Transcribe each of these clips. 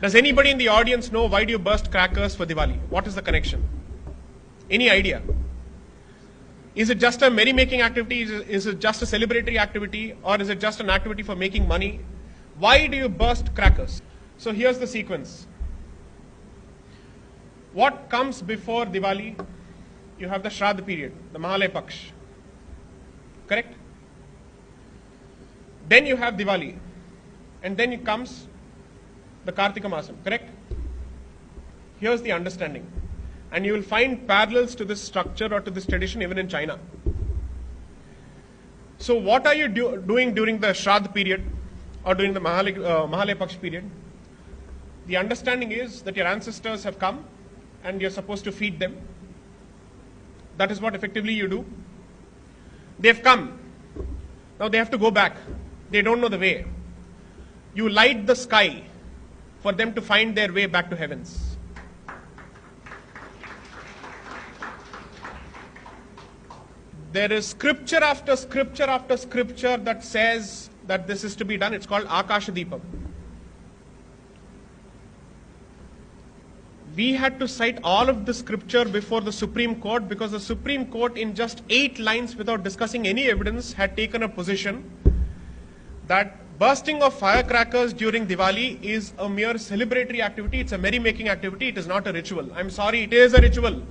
Does anybody in the audience know why do you burst crackers for Diwali? What is the connection? Any idea? Is it just a merry-making activity? Is it just a celebratory activity? Or is it just an activity for making money? Why do you burst crackers? So here's the sequence. What comes before Diwali? You have the Shraddha period, the Mahalaya Paksh. Correct? Then you have Diwali. And then it comes the Kartika Masam. Correct? Here's the understanding. And you will find parallels to this structure or to this tradition even in China. So what are you doing during the Shraddha period or during the Mahalaya Paksh period? The understanding is that your ancestors have come and you're supposed to feed them. That is what effectively you do. They've come. Now they have to go back. They don't know the way. You light the sky for them to find their way back to heavens. There is scripture after scripture after scripture that says that this is to be done. It's called Akashadipam. We had to cite all of the scripture before the Supreme Court because the Supreme Court in just 8 lines without discussing any evidence had taken a position that bursting of firecrackers during Diwali is a mere celebratory activity. It's a merry-making activity. It is not a ritual. I'm sorry, it is a ritual.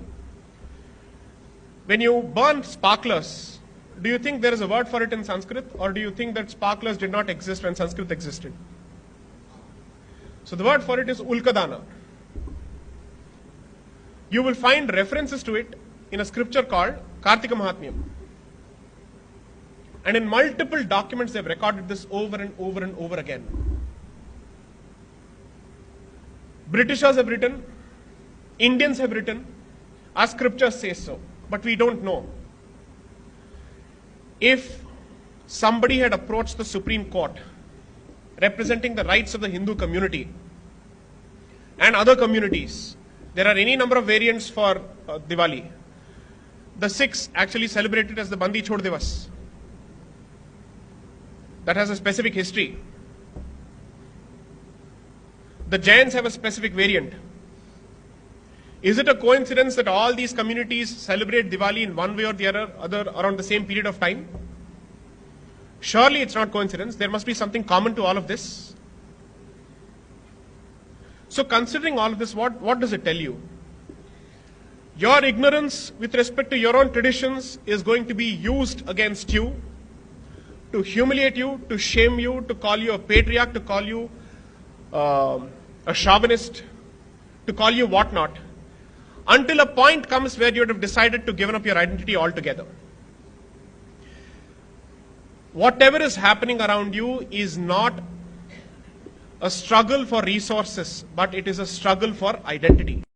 When you burn sparklers, do you think there is a word for it in Sanskrit, or do you think that sparklers did not exist when Sanskrit existed? So the word for it is Ulkadana. You will find references to it in a scripture called Kartika Mahatmyam. And in multiple documents they have recorded this over and over and over again. Britishers have written, Indians have written, our scriptures say so, but we don't know. If somebody had approached the Supreme Court representing the rights of the Hindu community and other communities, there are any number of variants for Diwali. The Sikhs actually celebrate it as the Bandi Chhod Divas. That has a specific history. The Jains have a specific variant. Is it a coincidence that all these communities celebrate Diwali in one way or the other around the same period of time? Surely it's not coincidence. There must be something common to all of this. So considering all of this, what does it tell you? Your ignorance with respect to your own traditions is going to be used against you to humiliate you, to shame you, to call you a patriarch, to call you a chauvinist, to call you whatnot, until a point comes where you would have decided to give up your identity altogether. Whatever is happening around you is not a struggle for resources, but it is a struggle for identity.